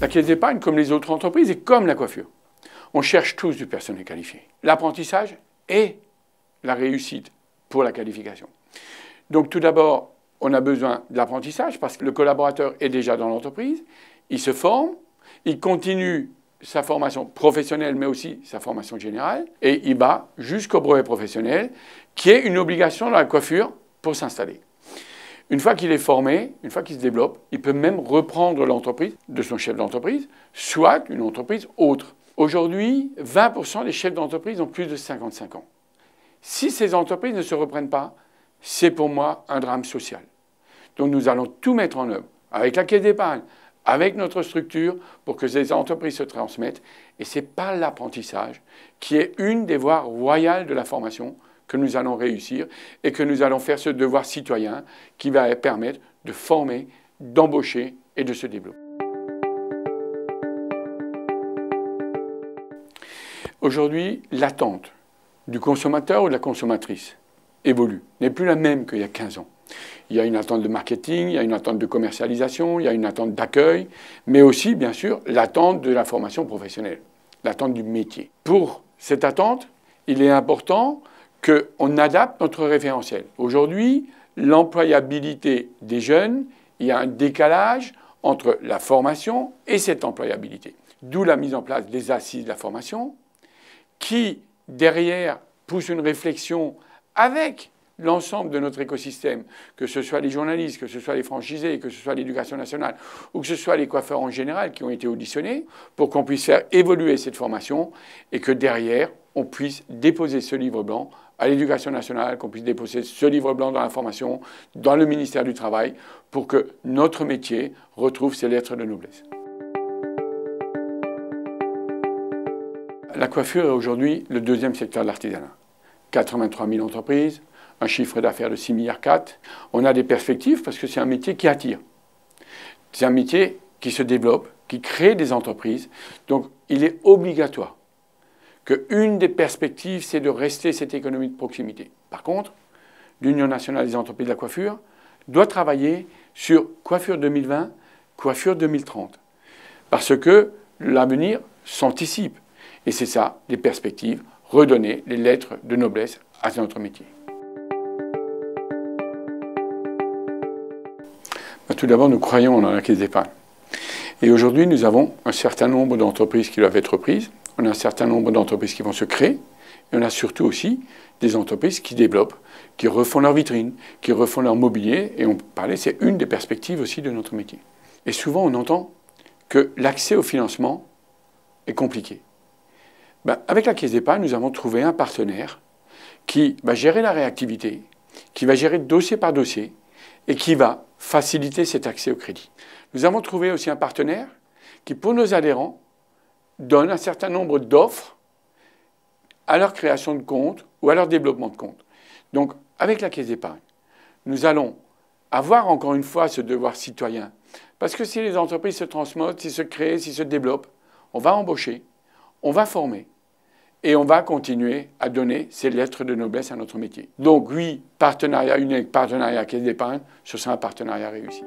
La caisse d'épargne, comme les autres entreprises et comme la coiffure, on cherche tous du personnel qualifié. L'apprentissage est la réussite pour la qualification. Donc tout d'abord, on a besoin de l'apprentissage parce que le collaborateur est déjà dans l'entreprise, il se forme, il continue sa formation professionnelle mais aussi sa formation générale et il va jusqu'au brevet professionnel qui est une obligation dans la coiffure pour s'installer. Une fois qu'il est formé, une fois qu'il se développe, il peut même reprendre l'entreprise de son chef d'entreprise, soit une entreprise autre. Aujourd'hui, 20% des chefs d'entreprise ont plus de 55 ans. Si ces entreprises ne se reprennent pas, c'est pour moi un drame social. Donc nous allons tout mettre en œuvre avec la caisse d'épargne, avec notre structure pour que ces entreprises se transmettent. Et c'est par l'apprentissage qui est une des voies royales de la formation que nous allons réussir et que nous allons faire ce devoir citoyen qui va permettre de former, d'embaucher et de se développer. Aujourd'hui, l'attente du consommateur ou de la consommatrice évolue, n'est plus la même qu'il y a 15 ans. Il y a une attente de marketing, il y a une attente de commercialisation, il y a une attente d'accueil, mais aussi, bien sûr, l'attente de la formation professionnelle, l'attente du métier. Pour cette attente, il est important qu'on adapte notre référentiel. Aujourd'hui, l'employabilité des jeunes, il y a un décalage entre la formation et cette employabilité. D'où la mise en place des assises de la formation, qui, derrière, pousse une réflexion avec l'ensemble de notre écosystème, que ce soit les journalistes, que ce soit les franchisés, que ce soit l'éducation nationale, ou que ce soit les coiffeurs en général qui ont été auditionnés, pour qu'on puisse faire évoluer cette formation et que derrière, on puisse déposer ce livre blanc à l'éducation nationale, qu'on puisse déposer ce livre blanc dans la formation, dans le ministère du Travail, pour que notre métier retrouve ses lettres de noblesse. La coiffure est aujourd'hui le deuxième secteur de l'artisanat. 83 000 entreprises, un chiffre d'affaires de 6,4 milliards. On a des perspectives parce que c'est un métier qui attire. C'est un métier qui se développe, qui crée des entreprises. Donc il est obligatoire qu'une des perspectives, c'est de rester cette économie de proximité. Par contre, l'Union nationale des entreprises de la coiffure doit travailler sur coiffure 2020, coiffure 2030. Parce que l'avenir s'anticipe. Et c'est ça, les perspectives, redonner les lettres de noblesse à notre métier. Tout d'abord, nous croyons dans la caisse d'épargne. Et aujourd'hui, nous avons un certain nombre d'entreprises qui doivent être prises. On a un certain nombre d'entreprises qui vont se créer. Et on a surtout aussi des entreprises qui développent, qui refont leur vitrine, qui refont leur mobilier. Et on parlait, c'est une des perspectives aussi de notre métier. Et souvent, on entend que l'accès au financement est compliqué. Avec la caisse d'épargne, nous avons trouvé un partenaire qui va gérer la réactivité, qui va gérer dossier par dossier et qui va faciliter cet accès au crédit. Nous avons trouvé aussi un partenaire qui, pour nos adhérents, donne un certain nombre d'offres à leur création de compte ou à leur développement de compte. Donc, avec la caisse d'épargne, nous allons avoir encore une fois ce devoir citoyen. Parce que si les entreprises se transmettent, s'ils se créent, s'ils se développent, on va embaucher, on va former. Et on va continuer à donner ces lettres de noblesse à notre métier. Donc oui, partenariat unique, partenariat caisse d'épargne, ce sera un partenariat réussi.